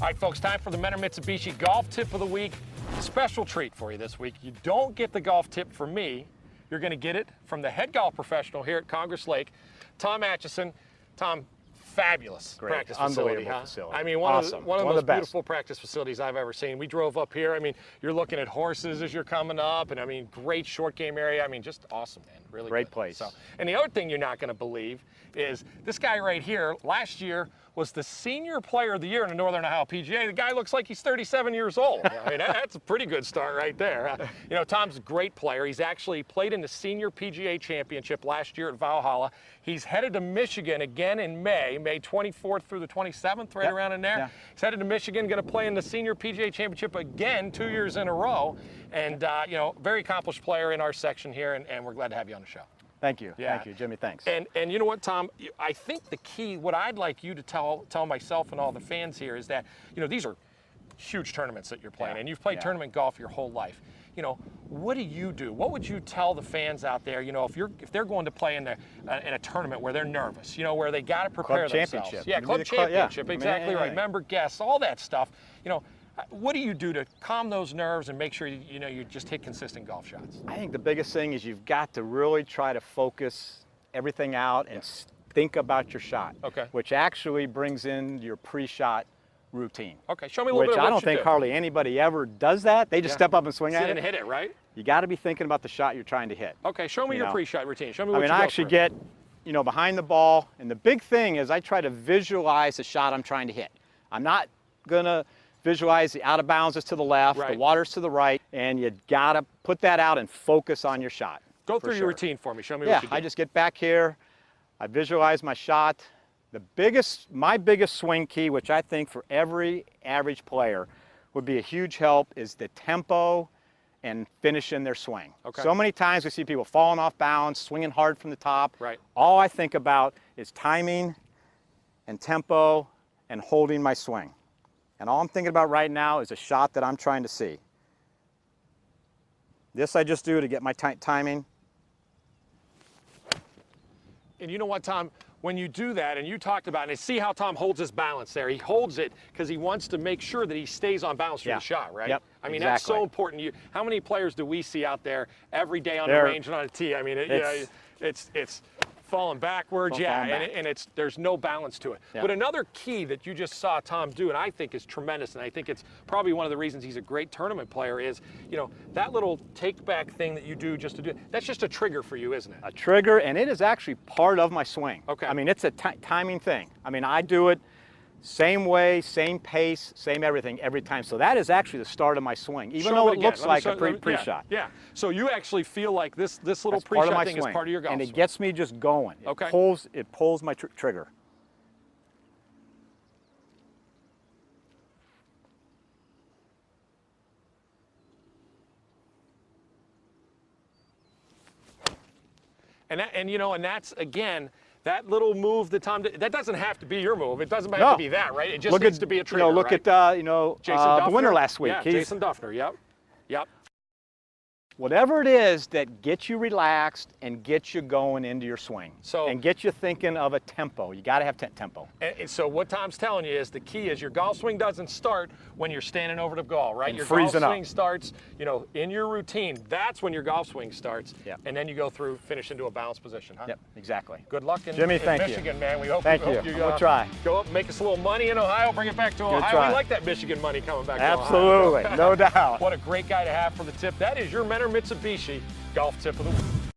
All right, folks, time for the Mentor Mitsubishi Golf Tip of the Week. Special treat for you this week. You don't get the golf tip from me. You're going to get it from the head golf professional here at Congress Lake, Tom Atchison. Tom, fabulous practice facility, huh? Facility. I mean, one of the most best. beautiful practice facilities I've ever seen. We drove up here. I mean, you're looking at horses as you're coming up, and I mean, great short game area. I mean, just awesome, man. Really great good. place. So, and the other thing you're not going to believe is this guy right here last year was the senior player of the year in the Northern Ohio PGA. The guy looks like he's 37 years old. I mean, that's a pretty good start right there. You know, Tom's a great player. He's actually played in the senior PGA championship last year at Valhalla. He's headed to Michigan again in May 24th through the 27th, right around in there. Yeah. He's headed to Michigan, going to play in the senior PGA championship again 2 years in a row. And, you know, very accomplished player in our section here, and we're glad to have you on the show. Thank you. Yeah. Thank you, Jimmy. Thanks. And you know what, Tom? I think the key, what I'd like you to tell myself and all the fans here is that, you know, these are huge tournaments that you're playing, and you've played tournament golf your whole life. You know, what do you do? What would you tell the fans out there? You know, if they're going to play in a tournament where they're nervous, you know, where they got to prepare club themselves. Championship. Yeah, club championship. Yeah. Exactly right. Member guests, all that stuff. You know, what do you do to calm those nerves and make sure you know you just hit consistent golf shots? I think the biggest thing is you've got to really try to focus everything out and think about your shot. Okay. Which actually brings in your pre-shot routine. Okay, show me a little bit of what I don't think hardly anybody ever does that. They just step up and swing at it. Sit and hit it, right? You got to be thinking about the shot you're trying to hit. Okay, show me your pre-shot routine. Show me what I mean, I actually get, you know, behind the ball, and the big thing is I try to visualize the shot I'm trying to hit. I'm not gonna visualize the out of bounds is to the left, the water's to the right, and you gotta put that out and focus on your shot. Go through your routine for me. Show me what you do. I just get back here, I visualize my shot. My biggest swing key, which I think for every average player would be a huge help, is the tempo and finishing their swing. Okay. So many times we see people falling off balance, swinging hard from the top. Right. All I think about is timing and tempo and holding my swing. And all I'm thinking about right now is a shot that I'm trying to see. This I just do to get my timing. And you know what, Tom? When you do that, and you talked about it, and see how Tom holds his balance there. He holds it because he wants to make sure that he stays on balance through the shot, right? Yep, I mean, that's so important. How many players do we see out there every day on the range and on a tee? I mean, it's falling backwards, and there's no balance to it. But another key that you just saw Tom do, and I think is tremendous, and I think it's probably one of the reasons he's a great tournament player, is, you know, that little take back thing that you do just to do, that's just a trigger for you, isn't it? A trigger, and it is actually part of my swing. Okay. I mean, it's a timing thing. I mean, I do it same way, same pace, same everything every time. So that is actually the start of my swing, even though it looks like a pre-shot. Yeah. So you actually feel like this little pre-shot thing is part of your golf swing. And it gets me just going. Okay. It pulls my trigger. And you know, and that's, again, that little move that Tom did, that doesn't have to be your move. It doesn't have to be that, right? It just needs to be a trigger, look at, the winner last week. Yeah, Jason Duffner, yep. Whatever it is that gets you relaxed and gets you going into your swing, and gets you thinking of a tempo. You got to have tempo. And so what Tom's telling you is the key is your golf swing doesn't start when you're standing over the ball, right? Your golf swing starts, you know, in your routine. That's when your golf swing starts. Yep. And then you go through, finish into a balanced position, huh? Yep, exactly. Good luck in thank Michigan, man. We hope, thank you. We'll try. Go up, make us a little money in Ohio, bring it back to Ohio. We like that Michigan money coming back to Ohio. Absolutely, no doubt. What a great guy to have for the tip. That is your Mentor Mitsubishi Golf Tip of the Week.